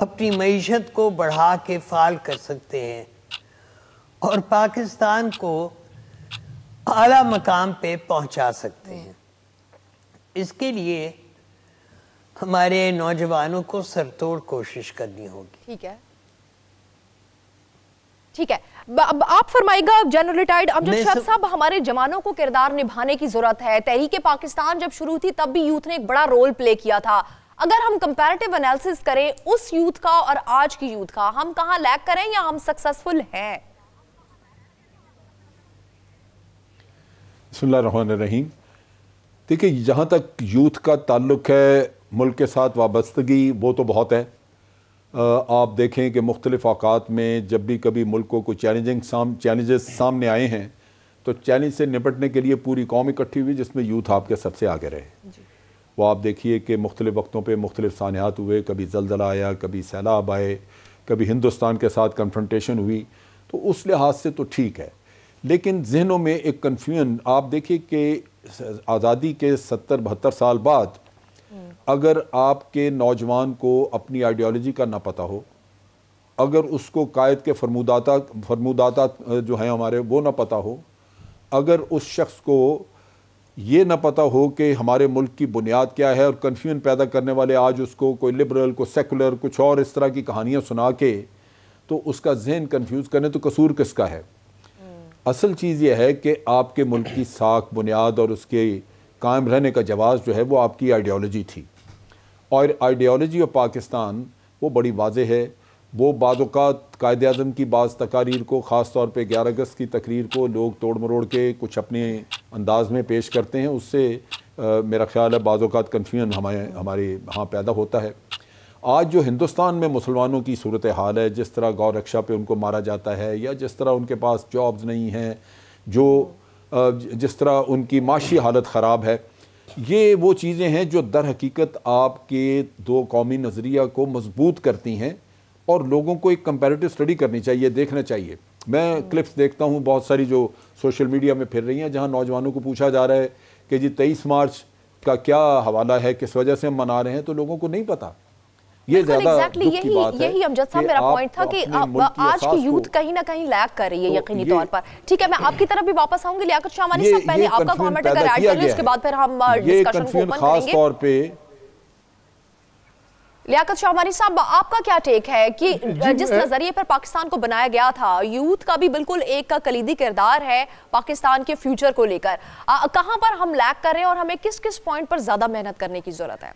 اپنی معیشت کو بڑھا کے فعال کر سکتے ہیں اور پاکستان کو اعلیٰ مقام پہ پہنچا سکتے ہیں. اس کے لیے ہمارے نوجوانوں کو سرتوڑ کوشش کرنی ہوگی. ٹھیک ہے ٹھیک ہے. آپ فرمائے گا جنرل ریٹائرڈ امجد شاہ صاحب، ہمارے جوانوں کو کردار نبھانے کی ضرورت ہے. تحریک پاکستان جب شروع تھی تب بھی یوتھ نے ایک بڑا رول پلے کیا تھا. اگر ہم کمپیریٹیو انالیسس کریں اس یوتھ کا اور آج کی یوتھ کا، ہم کہاں لیک کریں یا ہم سکسسفل ہیں؟ بسم اللہ الرحمن الرحیم. دیکھیں، جہاں تک یوتھ کا تعلق ہے ملک کے ساتھ وابستگی وہ تو بہت ہے. آپ دیکھیں کہ مختلف اوقات میں جب بھی کبھی ملک کو کوئی چیلنجز سامنے آئے ہیں تو چیلنج سے نپٹنے کے لیے پوری قوم اکٹھی ہوئی، جس میں یوتھ آپ کے سب سے آگے رہے. وہ آپ دیکھیے کہ مختلف وقتوں پہ مختلف سانحات ہوئے، کبھی زلزلہ آیا، کبھی سیلاب آئے، کبھی ہندوستان کے ساتھ کنفرنٹیشن ہوئی. تو اس لحاظ سے تو ٹھیک ہے، لیکن ذہنوں میں ایک کنفیوژن. آپ دیکھیے کہ آزادی کے 70-72 سال بعد اگر آپ کے نوجوان کو اپنی آئیڈیالوجی کا نہ پتہ ہو، اگر اس کو قائد کے فرمودات جو ہیں ہمارے وہ نہ پتہ ہو، اگر اس شخص کو یہ نہ پتہ ہو کہ ہمارے ملک کی بنیاد کیا ہے، اور کنفیوژن پیدا کرنے والے آج اس کو کوئی لبرل، کوئی سیکولر، کچھ اور اس طرح کی کہانیاں سنا کے تو اس کا ذہن کنفیوز کرنے، تو قصور کس کا ہے؟ اصل چیز یہ ہے کہ آپ کے ملک کی ساکھ، بنیاد اور اس کے قائم رہنے کا جواز جو ہے وہ آپ کی آئیڈیالوجی تھی. اور آئیڈیالوجی آف پاکستان وہ بڑی واضح ہے. وہ بعض اوقات قائد اعظم کی بعض تقاریر کو، خاص طور پہ 11 اگست کی تقریر کو لوگ توڑ مروڑ کے کچھ اپنے انداز میں پیش کرتے ہیں. اس سے میرا خیال ہے بعض اوقات کنفیوژن ہمارے ہاں پیدا ہوتا ہے. آج جو ہندوستان میں مسلمانوں کی صورتحال ہے، جس طرح گو رکشا پہ ان کو مارا جاتا ہے، یا جس طرح ان کے پاس جابز نہیں ہیں، جس طرح ان کی معاشی حالت خراب ہے، یہ وہ چیزیں ہیں جو در حقیقت آپ کے دو قومی نظریہ کو مضبوط کرتی ہیں. اور لوگوں کو ایک کمپیریٹیو اسٹڈی کرنی چاہیے، دیکھنا چاہیے. میں کلپس دیکھتا ہوں بہت ساری جو سوشل میڈیا میں پھر رہی ہیں، جہاں نوجوانوں کو پوچھا جا رہا ہے کہ جی 23 مارچ کا کیا حوالہ ہے، کس وجہ سے ہم منا رہے ہیں، تو لوگوں کو نہیں پتا. یہ زیادہ دکھ کی بات ہے. یہی امجد صاحب میرا پوائنٹ تھا کہ آج کی یوتھ کہیں نہ کہیں لیک کر رہی ہے یقینی طور پر. ٹھیک ہے، میں آپ کی طرف بھی واپس آؤں گی. لیاقت شاہ مانی صاحب، پہلے آپ کا کامنٹ اگر ایڈ کر لیں، اس کے بعد پھر ہم ڈسکشن کو اوپن کریں گے. لیاقت شاہ مانی صاحب، آپ کا کیا ٹیک ہے کہ جس نظریے پر پاکستان کو بنایا گیا تھا، یوتھ کا بھی بالکل ایک کا کلیدی کردار ہے پاکستان کے فیوچر کو لے کر، کہاں پر ہم لیک کر رہے ہیں اور ہمیں کس کس پوائنٹ پر زیادہ محنت کرنے کی ضرورت ہے؟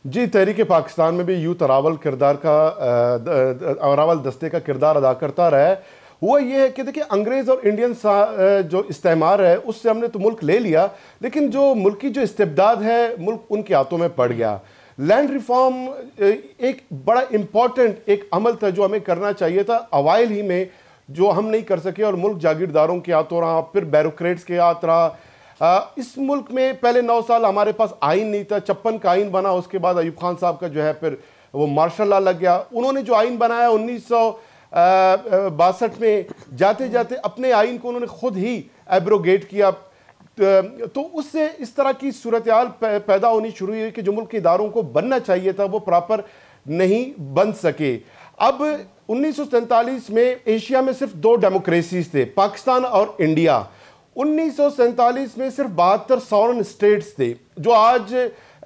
جی، تحریک پاکستان میں بھی یوتھ اراول دستے کا کردار ادا کرتا رہا ہے. ہوا یہ ہے کہ دیکھیں، انگریز اور انڈین جو استعمار ہے اس سے ہم نے تو ملک لے لیا، لیکن جو ملکی جو استبداد ہے ملک ان کے ہاتھوں میں پڑ گیا. لینڈ ریفارم ایک بڑا امپورٹنٹ ایک عمل تھا جو ہمیں کرنا چاہیے تھا اوائل ہی میں، جو ہم نہیں کر سکے، اور ملک جاگیرداروں کے ہاتھوں رہا، پھر بیوروکریٹس کے ہاتھ رہا. اس ملک میں پہلے 9 سال ہمارے پاس آئین نہیں تھا. 56 کا آئین بنا، اس کے بعد ایوب خان صاحب کا جو ہے پھر وہ مارشل لا لگ گیا. انہوں نے جو آئین بنایا 1962 میں، جاتے جاتے اپنے آئین کو انہوں نے خود ہی ایبروگیٹ کیا. تو اس سے اس طرح کی صورتحال پیدا ہونی شروع ہوئی کہ جو ملک کے اداروں کو بننا چاہیے تھا وہ پراپر نہیں بن سکے. اب 1947 میں ایشیا میں صرف 2 ڈیموکریسیز تھے، پاکستان اور انڈیا. 1947 میں صرف 72 سورن اسٹیٹس تھے جو آج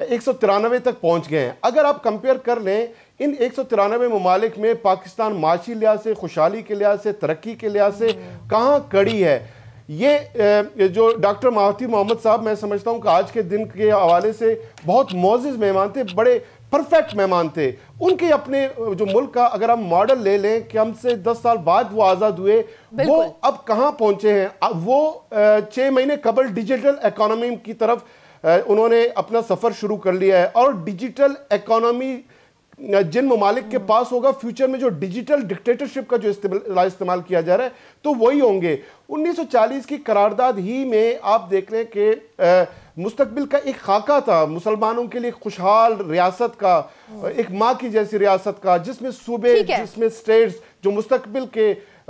193 تک پہنچ گئے ہیں. اگر آپ کمپیئر کر لیں ان 193 ممالک میں پاکستان معاشی لحاظ سے، خوشحالی کے لحاظ سے، ترقی کے لحاظ سے کہاں کڑی ہے. یہ جو ڈاکٹر مہاتی محمد صاحب، میں سمجھتا ہوں کہ آج کے دن کے حوالے سے بہت معزز مہمان تھے، بڑے پرفیکٹ مہمان تھے. ان کے اپنے جو ملک کا اگر ہم ماڈل لے لیں کہ ہم سے 10 سال بعد وہ آزاد ہوئے، وہ اب کہاں پہنچے ہیں. وہ 6 مہینے قبل ڈیجیٹل اکانومی کی طرف انہوں نے اپنا سفر شروع کر لیا ہے. اور ڈیجیٹل اکانومی جن ممالک کے پاس ہوگا فیوچر میں، جو ڈیجیٹل ڈکٹیٹرشپ کا جو استعمال کیا جا رہا ہے، تو وہی ہوں گے. 1940 کی قرارداد ہی میں آپ دیکھ لیں کہ مستقبل کا ایک خاکہ تھا مسلمانوں کے لیے، خوشحال ریاست کا، ایک ماں کی جیسی ریاست کا، جس میں صوبے، جس میں سٹیٹس جو مستقبل کے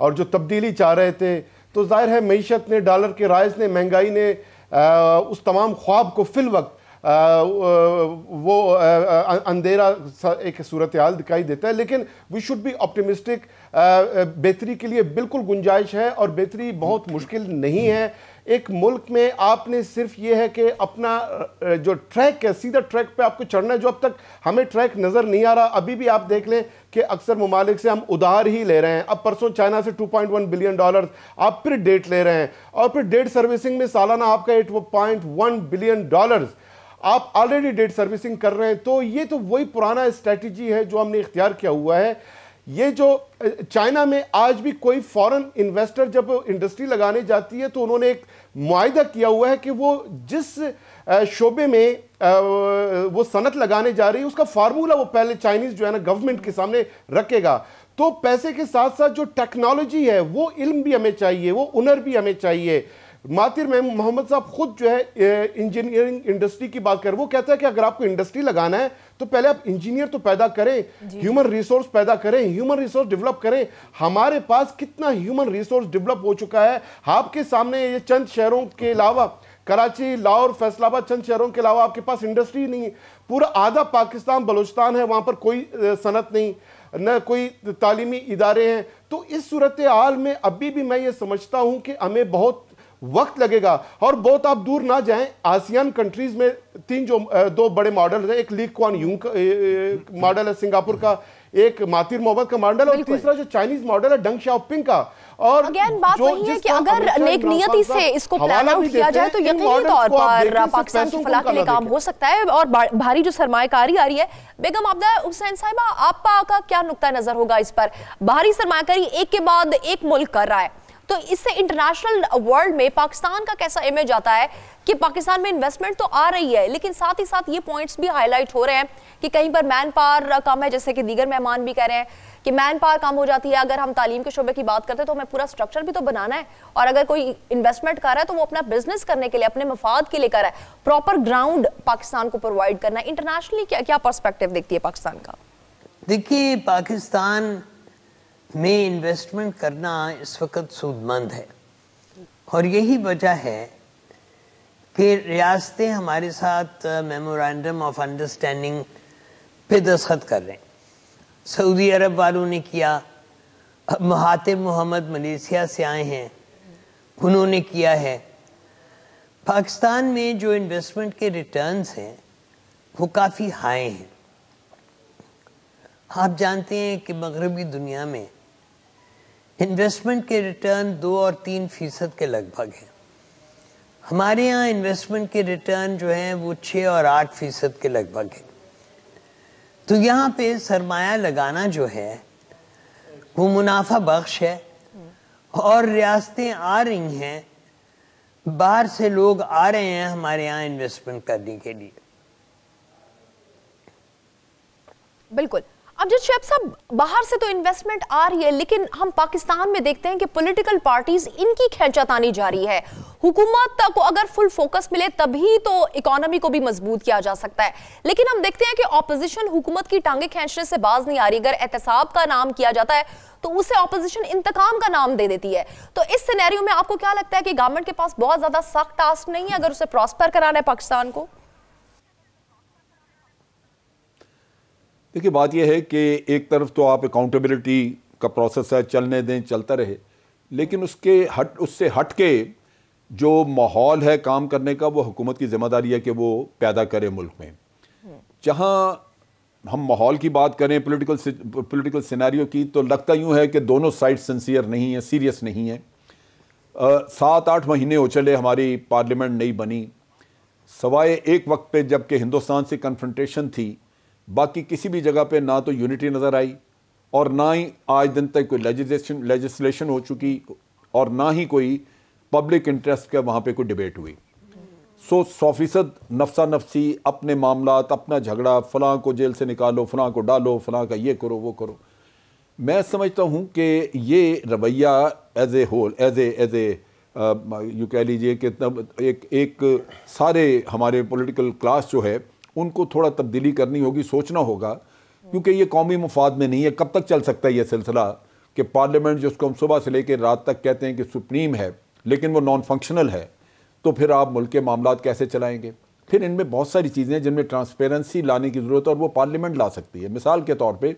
اور جو تبدیلی چاہ رہے تھے، تو ظاہر ہے معیشت نے، ڈالر کے رائج نے، مہنگائی نے اس تمام خواب کو فی الوقت وہ اندھیرا ایک صورتحال دکھائی دیتا ہے. لیکن وی شوڈ بی آپٹیمسٹک. بہتری کے لیے بالکل گنجائش ہے اور بہتری بہت مشکل نہیں ہے. ایک ملک میں آپ نے صرف یہ ہے کہ اپنا جو ٹریک ہے، سیدھا ٹریک پہ آپ کو چڑھنا ہے، جو اب تک ہمیں ٹریک نظر نہیں آ رہا. ابھی بھی آپ دیکھ لیں کہ اکثر ممالک سے ہم ادھار ہی لے رہے ہیں. اب پرسوں چائنا سے $2.1 بلین آپ پھر ڈیٹ لے رہے ہیں، اور پھر ڈیٹ سروسنگ میں سالانہ آپ کا $8.1 بلین آپ آلریڈی ڈیٹ سروسنگ کر رہے ہیں. تو یہ تو وہی پرانا اسٹریٹجی ہے جو ہم نے اختیار کیا ہوا ہے. یہ جو چائنا میں آج بھی کوئی فورن انویسٹر جب انڈسٹری لگانے جاتی ہے تو انہوں نے ایک معاہدہ کیا ہوا ہے کہ وہ جس شعبے میں وہ صنعت لگانے جا رہی ہے اس کا فارمولہ وہ پہلے چائنیز جو ہے نا گورنمنٹ کے سامنے رکھے گا. تو پیسے کے ساتھ ساتھ جو ٹیکنالوجی ہے وہ علم بھی ہمیں چاہیے، وہ ہنر بھی ہمیں چاہیے. مہاتیر محمد صاحب خود جو ہے انجینئرنگ انڈسٹری کی بات کر، وہ کہتا ہے کہ اگر آپ کو انڈسٹری لگانا ہے تو پہلے آپ انجینئر تو پیدا کریں، ہیومن ریسورس پیدا کریں، ہیومن ریسورس ڈیولپ کریں. ہمارے پاس کتنا ہیومن ریسورس ڈیولپ ہو چکا ہے. آپ کے سامنے یہ چند شہروں کے علاوہ، کراچی، لاہور، فیصل آباد، چند شہروں کے علاوہ آپ کے پاس انڈسٹری نہیں ہے. پورا آدھا پاکستان بلوچستان ہے، وہاں پر کوئی صنعت نہیں، نہ کوئی تعلیمی ادارے ہیں. تو اس صورتحال میں ابھی بھی میں یہ سمجھتا ہوں کہ ہمیں بہت وقت لگے گا. اور بہت آپ دور نہ جائیں، آسیان کنٹریز میں دو بڑے ماڈل ہیں. ایک لی کوان یونگ ماڈل ہے سنگاپور کا، ایک مہاتیر محمد کا ماڈل، اور تیسرا جو چائنیز ماڈل ہے ڈنگ شاؤپنگ کا. اور اگین بات وہی ہے کہ اگر نیک نیتی سے اس کو پلان آؤٹ کیا جائے تو یقینی طور پر پاکستان کی فلاح کے لیے کام ہو سکتا ہے. اور بھاری جو سرمایہ کاری آ رہی ہے، بیگم عبدہ حسین صاحبہ، آپ کا کیا نقطہ نظر ہوگا اس پر؟ بھاری سرمایہ کاری ایک کے بعد ایک ملک کر رہا ہے، تو اس سے انٹرنیشنل ورلڈ میں پاکستان کا کیسا امیج آتا ہے کہ پاکستان میں انویسٹمنٹ تو آ رہی ہے، لیکن ساتھ ہی ساتھ یہ پوائنٹس بھی ہائی لائٹ ہو رہے ہیں کہ کہیں پر مین پاور کم ہے، جیسے کہ دیگر مہمان بھی کہہ رہے ہیں کہ مین پاور کم ہو جاتی ہے. اگر ہم تعلیم کے شعبے کی بات کرتے ہیں تو ہمیں پورا سٹرکچر بھی تو بنانا ہے، اور اگر کوئی انویسٹمنٹ کر رہا ہے تو وہ اپنا بزنس کرنے کے لیے، اپنے مفاد کے لیے کر رہا ہے. پراپر گراؤنڈ پاکستان کو پرووائڈ کرنا ہے. انٹرنیشنلی کیا پرسپیکٹو دیکھتی ہے پاکستان کا؟ دیکھیے، پاکستان میں انویسٹمنٹ کرنا اس وقت سود مند ہے، اور یہی وجہ ہے کہ ریاستیں ہمارے ساتھ میمورینڈم آف انڈرسٹینڈنگ پہ دستخط کر رہے ہیں. سعودی عرب والوں نے کیا، اب مہاتیر محمد ملیشیا سے آئے ہیں، انہوں نے کیا ہے. پاکستان میں جو انویسٹمنٹ کے ریٹرنز ہیں وہ کافی ہائی ہیں. آپ جانتے ہیں کہ مغربی دنیا میں انویسٹمنٹ کے ریٹرن 2 اور 3% کے لگ بھگ ہیں. ہمارے یہاں انویسٹمنٹ کے ریٹرن جو ہیں وہ 6 اور 8% کے لگ بھگ ہیں. تو یہاں پہ سرمایہ لگانا جو ہے وہ منافع بخش ہے، اور ریاستیں آ رہی ہیں، باہر سے لوگ آ رہے ہیں ہمارے یہاں انویسٹمنٹ کرنے کے لیے. بالکل. اب جب شعیب صاحب باہر سے تو انویسٹمنٹ آ رہی ہے، لیکن ہم پاکستان میں دیکھتے ہیں کہ پولیٹیکل پارٹیز ان کی کھینچاتانی جاری ہے. حکومت کو اگر فل فوکس ملے تبھی تو اکانومی کو بھی مضبوط کیا جا سکتا ہے، لیکن ہم دیکھتے ہیں کہ اپوزیشن حکومت کی ٹانگیں کھینچنے سے باز نہیں آ رہی. اگر احتساب کا نام کیا جاتا ہے تو اسے اپوزیشن انتقام کا نام دے دیتی ہے. تو اس سینیریو میں آپ کو کیا لگتا ہے کہ گورنمنٹ کے پاس بہت زیادہ سخت ٹاسک نہیں ہے اگر اسے پراسپر کرانا ہے پاکستان کو؟ دیکھیے، بات یہ ہے کہ ایک طرف تو آپ اکاؤنٹیبلٹی کا پروسیس ہے، چلنے دیں، چلتا رہے، لیکن اس سے ہٹ کے جو ماحول ہے کام کرنے کا، وہ حکومت کی ذمہ داری ہے کہ وہ پیدا کرے ملک میں. جہاں ہم ماحول کی بات کریں، پولیٹیکل سینیریو کی، تو لگتا یوں ہے کہ دونوں سائڈ سنسیئر نہیں ہیں، سیریس نہیں ہیں. 7-8 مہینے ہو چلے ہماری پارلیمنٹ نہیں بنی، سوائے ایک وقت پہ جب کہ ہندوستان سے کنفرنٹیشن تھی، باقی کسی بھی جگہ پہ نہ تو یونٹی نظر آئی، اور نہ ہی آج دن تک کوئی لیجسلیشن ہو چکی، اور نہ ہی کوئی پبلک انٹرسٹ کا وہاں پہ کوئی ڈیبیٹ ہوئی. 100% نفسا نفسی، اپنے معاملات، اپنا جھگڑا، فلاں کو جیل سے نکالو، فلاں کو ڈالو، فلاں کا یہ کرو وہ کرو. میں سمجھتا ہوں کہ یہ رویہ as a whole, as a یوں کہہ لیجئے کہ ایک سارے ہمارے پولیٹیکل کلاس جو ہے ان کو تھوڑا تبدیلی کرنی ہوگی، سوچنا ہوگا، کیونکہ یہ قومی مفاد میں نہیں ہے. کب تک چل سکتا ہے یہ سلسلہ؟ کہ پارلیمنٹ جس کو ہم صبح سے لے کے رات تک کہتے ہیں کہ سپریم ہے لیکن وہ نان فنکشنل ہے، تو پھر آپ ملک کے معاملات کیسے چلائیں گے؟ پھر ان میں بہت ساری چیزیں ہیں جن میں ٹرانسپیرنسی لانے کی ضرورت ہے، اور وہ پارلیمنٹ لا سکتی ہے۔ مثال کے طور پہ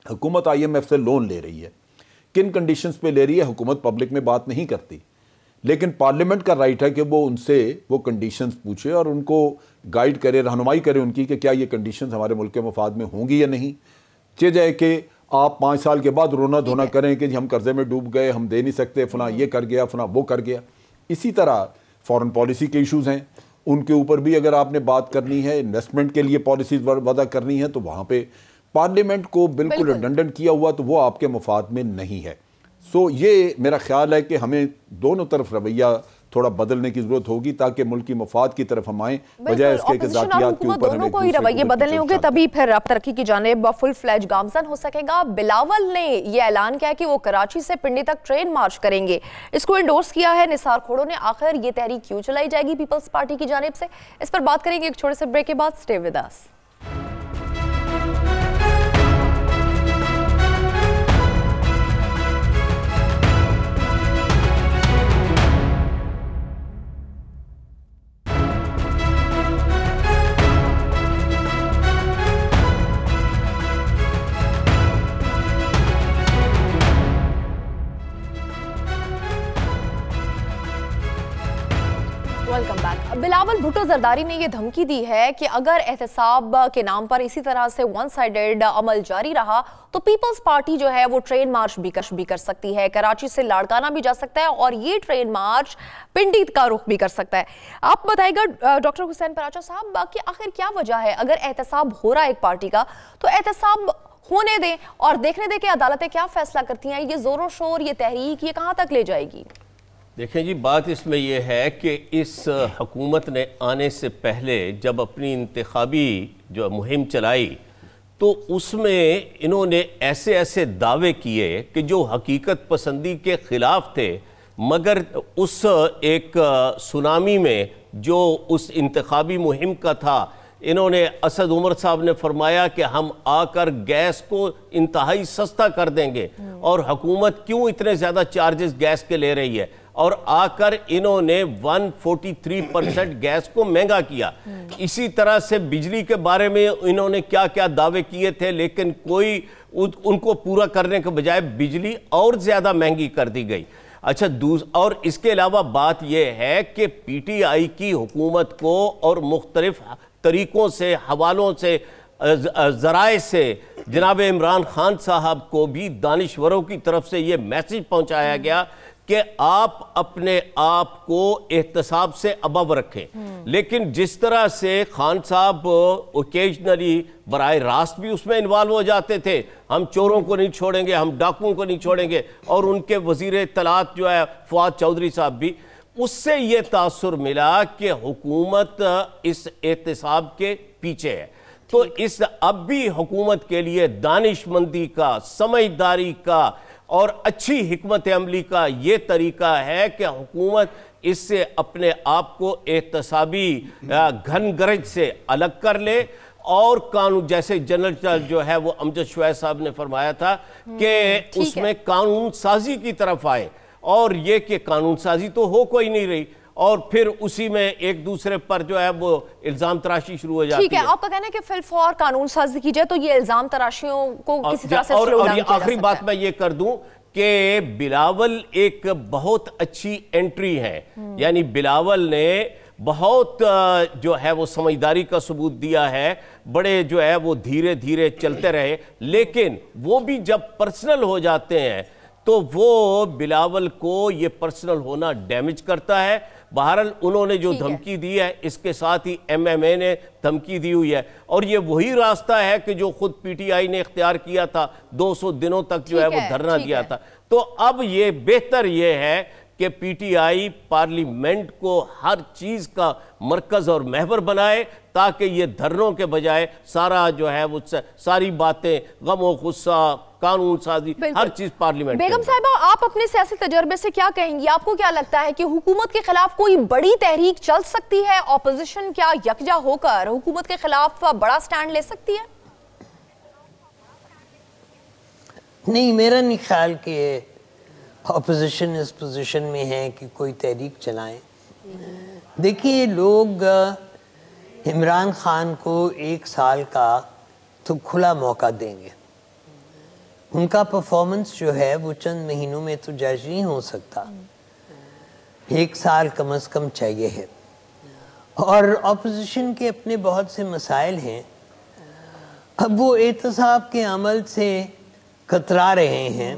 حکومت IMF سے لون لے رہی ہے، کن کنڈیشنز پہ لے رہی ہے حکومت پبلک میں بات نہیں کرتی، لیکن پارلیمنٹ کا رائٹ ہے کہ وہ ان سے وہ کنڈیشنز پوچھے اور ان کو گائیڈ کرے، رہنمائی کرے ان کی کہ کیا یہ کنڈیشنز ہمارے ملک کے مفاد میں ہوں گی یا نہیں۔ چہ جائے کہ آپ 5 سال کے بعد رونا دھونا کریں کہ جی ہم قرضے میں ڈوب گئے، ہم دے نہیں سکتے، فلاں یہ کر گیا، فلاں وہ کر گیا۔ اسی طرح فورن پالیسی کے ایشوز ہیں، ان کے اوپر بھی اگر آپ نے بات کرنی ہے، انویسٹمنٹ کے لیے پالیسیز وضع کرنی ہے، تو وہاں پہ پارلیمنٹ کو بالکل ریڈنڈنٹ کیا ہوا تو وہ آپ کے مفاد میں نہیں ہے۔ سو یہ میرا خیال ہے کہ ہمیں دونوں طرف رویہ تھوڑا بدلنے کی ضرورت ہوگی تاکہ ملک کی مفاد کی طرف ہم آئیں، بجائے اس کے ذاتیات کے اوپر دونوں کو ہی رویے بدلنے ہوں گے، تبھی پھر اب ترقی کی جانب فل فلیج گامزن ہو سکے گا۔ بلاول نے یہ اعلان کیا کہ وہ کراچی سے پنڈی تک ٹرین مارچ کریں گے، اس کو انڈورس کیا ہے نثار کھوڑو نے۔ آخر یہ تحریک کیوں چلائی جائے گی پیپلز پارٹی کی جانب سے، اس پر بات کریں گے ایک چھوٹے سے بریک کے بعد۔ Stay with us. Welcome back. Bilawal Bhutto Zardari نے یہ دھمکی دی ہے کہ اگر احتساب کے نام پر اسی طرح سے ون سائیڈڈ عمل جاری رہا تو پیپلز پارٹی جو ہے وہ ٹرین مارچ بھی کر سکتی ہے، کراچی سے لاڑکانہ بھی جا سکتا ہے اور یہ ٹرین مارچ پنڈی کا رخ بھی کر سکتا ہے۔ آپ بتائیے گا ڈاکٹر حسین پراچا صاحب کہ آخر کیا وجہ ہے، اگر احتساب ہو رہا ہے ایک پارٹی کا تو احتساب ہونے دیں اور دیکھنے دیں کہ عدالتیں کیا فیصلہ کرتی ہیں، یہ زور و شور، یہ تحریک، یہ کہاں تک لے جائے گی؟ دیکھیں جی، بات اس میں یہ ہے کہ اس حکومت نے آنے سے پہلے جب اپنی انتخابی جو مہم چلائی تو اس میں انہوں نے ایسے دعوے کیے کہ جو حقیقت پسندی کے خلاف تھے، مگر اس ایک سونامی میں جو اس انتخابی مہم کا تھا، انہوں نے اسد عمر صاحب نے فرمایا کہ ہم آ کر گیس کو انتہائی سستا کر دیں گے، اور حکومت کیوں اتنے زیادہ چارجز گیس کے لے رہی ہے، اور آ کر انہوں نے 143% گیس کو مہنگا کیا۔ اسی طرح سے بجلی کے بارے میں انہوں نے کیا کیا دعوے کیے تھے، لیکن کوئی ان کو پورا کرنے کے بجائے بجلی اور زیادہ مہنگی کر دی گئی۔ اچھا، اور اس کے علاوہ بات یہ ہے کہ پی ٹی آئی کی حکومت کو اور مختلف طریقوں سے، حوالوں سے، ذرائع سے جناب عمران خان صاحب کو بھی دانشوروں کی طرف سے یہ میسج پہنچایا گیا کہ آپ اپنے آپ کو احتساب سے ابو رکھیں، لیکن جس طرح سے خان صاحب اوکیجنلی براہ راست بھی اس میں انوالو ہو جاتے تھے، ہم چوروں کو نہیں چھوڑیں گے، ہم ڈاکوؤں کو نہیں چھوڑیں گے، اور ان کے وزیر اطلاعات جو ہے فواد چودھری صاحب بھی، اس سے یہ تاثر ملا کہ حکومت اس احتساب کے پیچھے ہے۔ تو اس اب بھی حکومت کے لیے دانش مندی کا، سمجھداری کا اور اچھی حکمت عملی کا یہ طریقہ ہے کہ حکومت اس سے اپنے آپ کو احتسابی گھن گرج سے الگ کر لے، اور قانون جیسے جنرل جو ہے وہ امجد شویس صاحب نے فرمایا تھا کہ اس میں قانون سازی کی طرف آئے، اور یہ کہ قانون سازی تو ہو کوئی نہیں رہی، اور پھر اسی میں ایک دوسرے پر جو ہے وہ الزام تراشی شروع ہو جاتی ہے۔ ٹھیک ہے، آپ کا کہنا ہے کہ فی الفور قانون سازی کی جائے تو یہ الزام تراشیوں کو کسی طرح سے سلو ڈاؤن کیا جا سکتا ہے۔ اور آخری بات میں یہ کر دوں کہ بلاول ایک بہت اچھی انٹری ہے، یعنی بلاول نے بہت جو ہے وہ سمجھداری کا ثبوت دیا ہے، بڑے جو ہے وہ دھیرے دھیرے چلتے رہے، لیکن وہ بھی جب پرسنل ہو جاتے ہیں تو وہ بلاول کو یہ پرسنل ہونا ڈیمیج کرتا ہے۔ بہرحال انہوں نے جو دھمکی دی ہے، اس کے ساتھ ہی ایم ایم اے نے دھمکی دی ہوئی ہے، اور یہ وہی راستہ ہے کہ جو خود پی ٹی آئی نے اختیار کیا تھا، 200 دنوں تک جو ہے وہ دھرنا دیا تھا۔ تو اب یہ بہتر یہ ہے کہ پی ٹی آئی پارلیمنٹ کو ہر چیز کا مرکز اور محور بنائے، تاکہ یہ دھرنوں کے بجائے سارا جو ہے وہ ساری باتیں، غم و غصہ، قانون سازی، ہر چیز پارلیمنٹ۔ بیگم صاحبہ، آپ اپنے سیاسی تجربے سے کیا کہیں گی؟ آپ کو کیا لگتا ہے کہ حکومت کے خلاف کوئی بڑی تحریک چل سکتی ہے؟ اپوزیشن کیا یکجا ہو کر حکومت کے خلاف بڑا سٹینڈ لے سکتی ہے؟ نہیں، میرا نہیں خیال کہ اپوزیشن اس پوزیشن میں ہے کہ کوئی تحریک چلائیں. دیکھیے، لوگ عمران خان کو 1 سال کا تو کھلا موقع دیں گے. ان کا پرفارمنس جو ہے وہ چند مہینوں میں تو جج نہیں ہو سکتا. 1 سال کم از کم چاہیے ہے. اور اپوزیشن کے اپنے بہت سے مسائل ہیں. اب وہ احتساب کے عمل سے کترا رہے ہیں،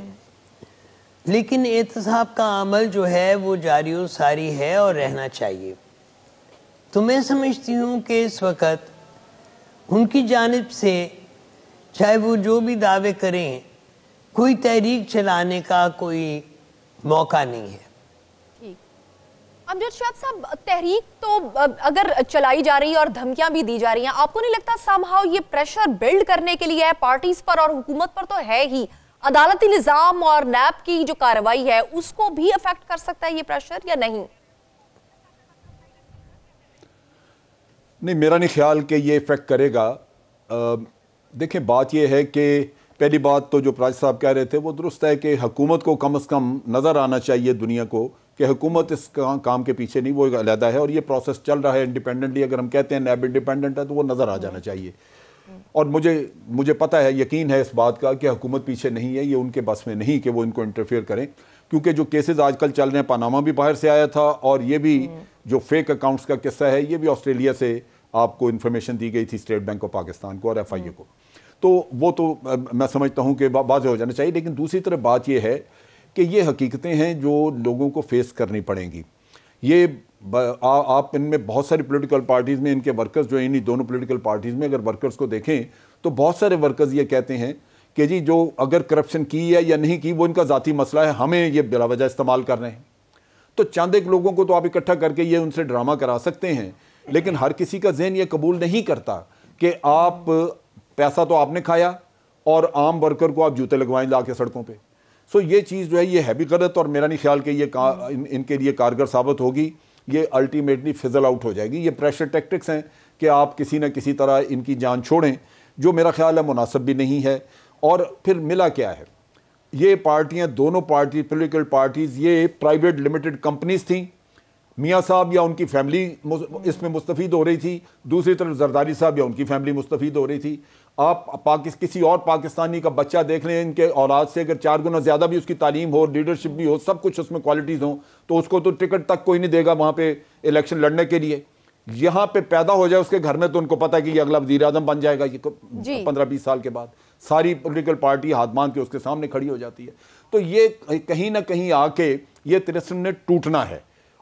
لیکن احتساب کا عمل جو ہے وہ جاری و ساری ہے اور رہنا چاہیے. تو میں سمجھتی ہوں کہ اس وقت ان کی جانب سے چاہے وہ جو بھی دعوے کریں، کوئی تحریک چلانے کا کوئی موقع نہیں ہے. امجد شاہد صاحب، تحریک تو اگر چلائی جا رہی ہے اور دھمکیاں بھی دی جا رہی ہیں، آپ کو نہیں لگتا سامہاؤ یہ پریشر بلڈ کرنے کے لیے ہے پارٹیز پر اور حکومت پر؟ تو ہے ہی عدالتی نظام اور نیب کی جو کارروائی ہے اس کو بھی افیکٹ کر سکتا ہے یہ پریشر یا نہیں؟ نہیں، میرا نہیں خیال کہ یہ افیکٹ کرے گا. دیکھیں، بات یہ ہے کہ پہلی بات تو جو پراج صاحب کہہ رہے تھے وہ درست ہے کہ حکومت کو کم از کم نظر آنا چاہیے دنیا کو کہ حکومت اس کام کے پیچھے نہیں، وہ ایک علیحدہ ہے اور یہ پروسیس چل رہا ہے انڈیپینڈنٹلی. اگر ہم کہتے ہیں نیب انڈیپینڈنٹ ہے تو وہ نظر آ جانا چاہیے. اور مجھے پتہ ہے، یقین ہے اس بات کا کہ حکومت پیچھے نہیں ہے. یہ ان کے بس میں نہیں کہ وہ ان کو انٹرفیئر کریں، کیونکہ جو کیسز آج کل چل رہے ہیں، پاناما بھی باہر سے آیا تھا اور یہ بھی جو فیک اکاؤنٹس کا قصہ ہے یہ بھی آسٹریلیا سے آپ کو انفارمیشن دی گئی تھی، اسٹیٹ بینک آف پاکستان کو اور ایف آئی اے کو. تو وہ تو میں سمجھتا ہوں کہ واضح ہو جانا چاہیے. لیکن دوسری طرف بات یہ ہے کہ یہ حقیقتیں ہیں جو لوگوں کو فیس کرنی پڑیں گی. یہ آپ ان میں بہت ساری پولیٹیکل پارٹیز میں ان کے ورکرز جو ہیں، انہی دونوں پولیٹیکل پارٹیز میں اگر ورکرز کو دیکھیں تو بہت سارے ورکرز یہ کہتے ہیں کہ جی جو اگر کرپشن کی ہے یا نہیں کی وہ ان کا ذاتی مسئلہ ہے، ہمیں یہ بلا وجہ استعمال کر رہے ہیں. تو چند ایک لوگوں کو تو آپ اکٹھا کر کے یہ ان سے ڈرامہ کرا سکتے ہیں، لیکن ہر کسی کا ذہن یہ قبول نہیں کرتا کہ آپ پیسہ تو آپ نے کھایا اور عام ورکر کو آپ جوتے لگوائیں لا کے سڑکوں پہ. سو یہ چیز جو ہے یہ ہے بھی غلط، اور میرا نہیں خیال کہ یہ ان کے لیے کارگر ثابت ہوگی. یہ الٹیمیٹلی فزل آؤٹ ہو جائے گی. یہ پریشر ٹیکٹکس ہیں کہ آپ کسی نہ کسی طرح ان کی جان چھوڑیں، جو میرا خیال ہے مناسب بھی نہیں ہے. اور پھر ملا کیا ہے؟ یہ پارٹیاں، دونوں پارٹی پولیٹیکل پارٹیز، یہ پرائیویٹ لمیٹڈ کمپنیز تھیں. میاں صاحب یا ان کی فیملی اس میں مستفید ہو رہی تھی، دوسری طرف زرداری صاحب یا ان کی فیملی مستفید ہو رہی تھی. آپ کسی اور پاکستانی کا بچہ دیکھ لیں، ان کے اولاد سے اگر 4 گنا زیادہ بھی اس کی تعلیم ہو، لیڈرشپ بھی ہو، سب کچھ اس میں کوالٹیز ہوں، تو اس کو تو ٹکٹ تک کوئی نہیں دے گا وہاں پہ الیکشن لڑنے کے لیے. یہاں پہ پیدا ہو جائے اس کے گھر میں تو ان کو پتہ ہے کہ یہ اگلا وزیر اعظم بن جائے گا 15-20 سال کے بعد. ساری پولیٹیکل پارٹی ہاتھ باندھ کے اس کے سامنے کھڑی ہو جاتی ہے. تو یہ کہیں نہ کہیں آ کے یہ طلسم نے ٹوٹنا ہے،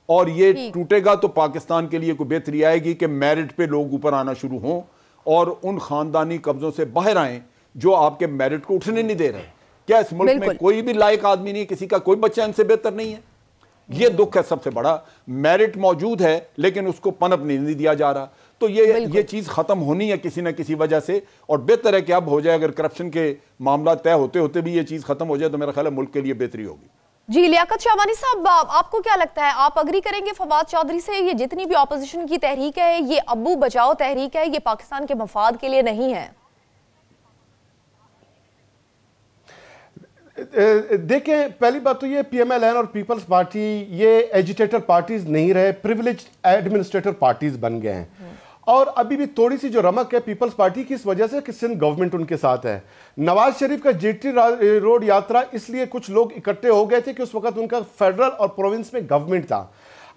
اور یہ ٹوٹے گا تو پاکستان کے لیے کوئی بہتری آئے گی کہ میرٹ پہ لوگ اوپر آنا شروع ہوں اور ان خاندانی قبضوں سے باہر آئیں جو آپ کے میرٹ کو اٹھنے نہیں دے رہے. کیا اس ملک میں کوئی بھی لائق آدمی نہیں ہے؟ کسی کا کوئی بچہ ان سے بہتر نہیں ہے؟ یہ دکھ ہے سب سے بڑا. میرٹ موجود ہے لیکن اس کو پنپ نہیں دیا جا رہا. تو یہ چیز ختم ہونی ہے کسی نہ کسی وجہ سے، اور بہتر ہے کہ اب ہو جائے. اگر کرپشن کے معاملات طے ہوتے ہوتے بھی یہ چیز ختم ہو جائے تو میرا خیال ہے ملک کے لیے بہتری ہوگی. جی لیاقت شعبانی صاحب، آپ کو کیا لگتا ہے، آپ اگری کریں گے فواد چودھری سے؟ یہ جتنی بھی اپوزیشن کی تحریک ہے، یہ ابو بچاؤ تحریک ہے، یہ پاکستان کے مفاد کے لیے نہیں ہے؟ دیکھیں، پہلی بات تو یہ پی ایم ایل این اور پیپلز پارٹی یہ ایجیٹیٹر پارٹیز نہیں رہے، پریویلیج ایڈمنسٹریٹر پارٹیز بن گئے ہیں. اور ابھی بھی تھوڑی سی جو رمق ہے پیپلز پارٹی کی اس وجہ سے کہ سندھ گورنمنٹ ان کے ساتھ ہے. نواز شریف کا جی ٹی روڈ یاترا اس لیے کچھ لوگ اکٹھے ہو گئے تھے کہ اس وقت ان کا فیڈرل اور پروونس میں گورنمنٹ تھا.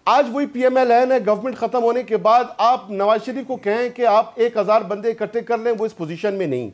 آج وہی پی ایم ایل این ہے. گورنمنٹ ختم ہونے کے بعد آپ نواز شریف کو کہیں کہ آپ 1000 بندے اکٹھے کر لیں، وہ اس پوزیشن میں نہیں.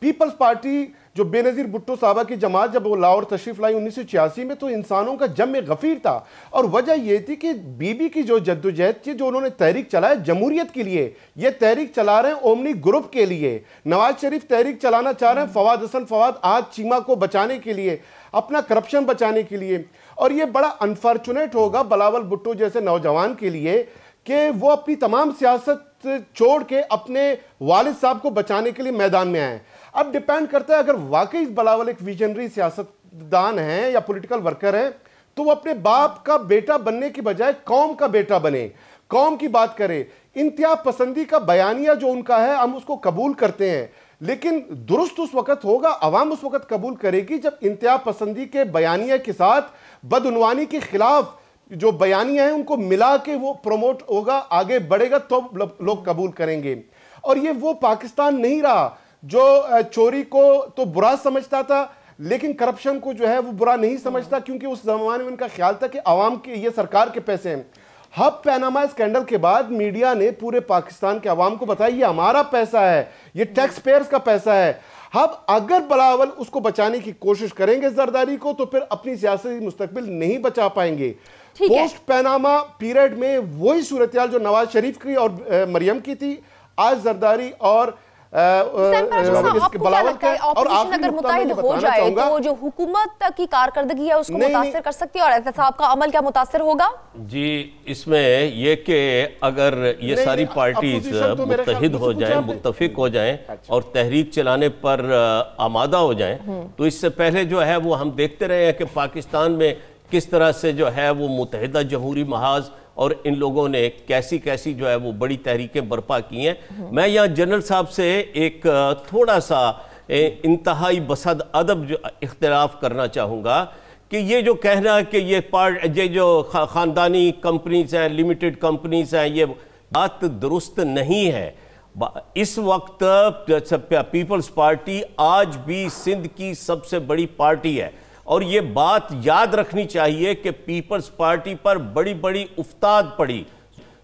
پیپلز پارٹی جو بے نظیر بھٹو صاحبہ کی جماعت جب وہ لاہور تشریف لائی 1986 میں، تو انسانوں کا جمع غفیر تھا. اور وجہ یہ تھی کہ بی بی کی جو جدوجہد تھی، جو انہوں نے تحریک چلایا جمہوریت کے لیے، یہ تحریک چلا رہے ہیں اومنی گروپ کے لیے. نواز شریف تحریک چلانا چاہ رہے ہیں فواد حسن فواد آج چیمہ کو بچانے کے لیے، اپنا کرپشن بچانے کے لیے. اور یہ بڑا انفارچونیٹ ہوگا بلاول بھٹو جیسے نوجوان کے لیے کہ وہ اپنی تمام سیاست چھوڑ کے اپنے والد صاحب کو بچانے کے لیے میدان میں آئیں. اب ڈیپینڈ کرتا ہے اگر واقعی بلاول ایک ویژنری سیاستدان ہیں یا پولیٹیکل ورکر ہیں تو وہ اپنے باپ کا بیٹا بننے کی بجائے قوم کا بیٹا بنے، قوم کی بات کرے. انتہا پسندی کا بیانیہ جو ان کا ہے ہم اس کو قبول کرتے ہیں، لیکن درست اس وقت ہوگا, عوام اس وقت قبول کرے گی جب انتہا پسندی کے بیانیہ کے ساتھ بدعنوانی کے خلاف جو بیانیہ ہیں ان کو ملا کے وہ پروموٹ ہوگا, آگے بڑھے گا, تو لوگ قبول کریں گے. اور یہ وہ پاکستان نہیں رہا جو چوری کو تو برا سمجھتا تھا لیکن کرپشن کو جو ہے وہ برا نہیں سمجھتا, کیونکہ اس زمانے میں ان کا خیال تھا کہ عوام کے یہ سرکار کے پیسے ہیں. ہب پیناما اسکینڈل کے بعد میڈیا نے پورے پاکستان کے عوام کو بتایا یہ ہمارا پیسہ ہے, یہ ٹیکس پیئرز کا پیسہ ہے. اب اگر بلاول اس کو بچانے کی کوشش کریں گے زرداری کو, تو پھر اپنی سیاسی مستقبل نہیں بچا پائیں گے. پوسٹ پیناما پیریڈ میں وہی صورتحال جو نواز شریف کی اور مریم کی تھی, آج زرداری اور بلاول کا, اور اگر متحد ہو جائے تو جو حکومت کی کارکردگی ہے اس کو متاثر کر سکتی ہے, اور احتساب کا عمل کیا متاثر ہوگا؟ جی اس میں یہ کہ اگر یہ ساری پارٹیز متحد ہو جائیں, متفق ہو جائیں اور تحریک چلانے پر آمادہ ہو جائیں, تو اس سے پہلے جو ہے وہ ہم دیکھتے رہے ہیں کہ پاکستان میں کس طرح سے جو ہے وہ متحدہ جمہوری محاذ اور ان لوگوں نے کیسی کیسی جو ہے وہ بڑی تحریکیں برپا کی ہیں. میں یہاں جنرل صاحب سے ایک تھوڑا سا انتہائی بسد ادب جو اختلاف کرنا چاہوں گا کہ یہ جو کہنا کہ یہ جو خاندانی کمپنیز ہیں, لیمیٹڈ کمپنیز ہیں, یہ بات درست نہیں ہے. اس وقت پیپلز پارٹی آج بھی سندھ کی سب سے بڑی پارٹی ہے, اور یہ بات یاد رکھنی چاہیے کہ پیپلز پارٹی پر بڑی بڑی افتاد پڑی,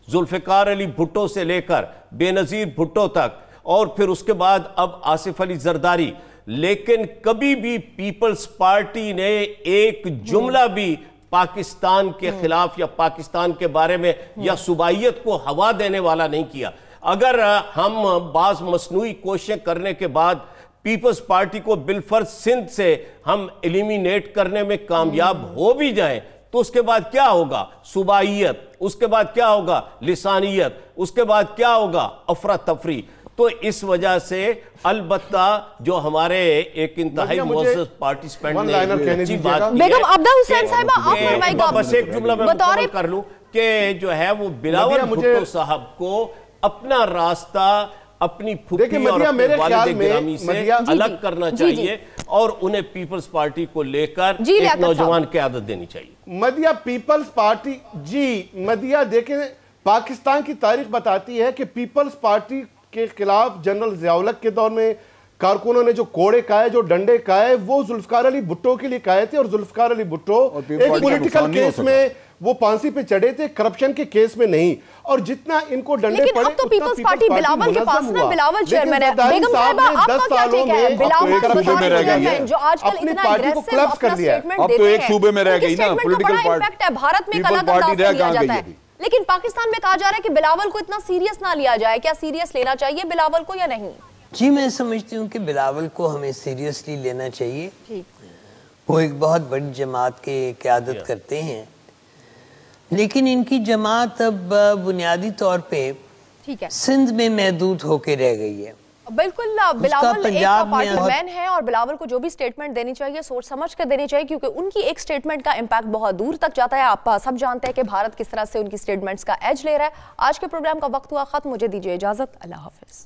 ذوالفقار علی بھٹو سے لے کر بے نظیر بھٹو تک, اور پھر اس کے بعد اب آصف علی زرداری, لیکن کبھی بھی پیپلز پارٹی نے ایک جملہ بھی پاکستان کے خلاف یا پاکستان کے بارے میں یا صوبائیت کو ہوا دینے والا نہیں کیا. اگر ہم بعض مصنوعی کوششیں کرنے کے بعد پیپلز پارٹی کو بالفرض سندھ سے ہم ایلیمینیٹ کرنے میں کامیاب ہو بھی جائیں, تو اس کے بعد کیا ہوگا؟ صوبائیت, اس کے بعد کیا ہوگا؟ لسانیت, اس کے بعد کیا ہوگا؟ افراتفری. تو اس وجہ سے البتہ جو ہمارے ایک انتہائی معزز پارٹیسپینٹ نے اچھی بات کی ہے, بیگم عبدہ حسین صاحبہ آپ فرمائے گا, بس ایک جملہ میں مکمل کر لوں کہ جو ہے وہ بلاول بھٹو صاحب کو اپنا راستہ اپنی پھپھی اور اپنے والد گرامی سے الگ کرنا چاہیے, اور انہیں پیپلز پارٹی کو لے کر ایک نوجوان قیادت دینی چاہیے. مدیہ پیپلز پارٹی, جی مدیہ دیکھیں پاکستان کی تاریخ بتاتی ہے کہ پیپلز پارٹی کے خلاف جنرل ضیاء الحق کے دور میں کارکنوں نے جو کوڑے کھائے, جو ڈنڈے کھائے, وہ ذوالفقار علی بھٹو کے لیے کھائے تھے, اور ذوالفقار علی بھٹو ایک پولیٹیکل کیس میں وہ پھانسی پہ چڑھے تھے, کرپشن کے کیس میں نہیں. اور جتنا ان کو ڈنڈے پڑے, لیکن اب تو پیپلز پارٹی بلاول کے پاس نا, بلاول چیئرمین ہے. بیگم صاحبہ آپ کا کیا ٹیک ہے؟ بلاول چیئرمین جو آج کل اتنا اگریسو اپنا سٹیٹمنٹ دیتے ہیں, اب تو ایک صوبے میں رہ گئی نا پولیٹیکل پارٹی. بھارت میں کلا انداز سے لیا جاتا ہے, لیکن پاکستان میں کہا جا رہا ہے کہ بلاول کو اتنا سیریس نہ لیا جائے. کیا سیریس لینا چاہیے بلاول کو یا نہیں؟ جی میں سمجھتی ہوں کہ بلاول کو ہمیں سیریسلی لینا چاہیے. وہ ایک بہت بڑی جماعت کے قیادت کرتے ہیں, لیکن ان کی جماعت اب بنیادی طور پہ سندھ میں محدود ہو کے رہ گئی ہے. بالکل, بلاول ایک پارٹی مین ہے, اور بلاول کو جو بھی سٹیٹمنٹ دینی چاہیے سوچ سمجھ کر دینی چاہیے, کیونکہ ان کی ایک سٹیٹمنٹ کا امپیکٹ بہت دور تک جاتا ہے. آپ سب جانتے ہیں کہ بھارت کس طرح سے ان کی سٹیٹمنٹس کا ایج لے رہا ہے. آج کے پروگرام کا وقت ہوا ختم, مجھے دیجیے اجازت, اللہ حافظ.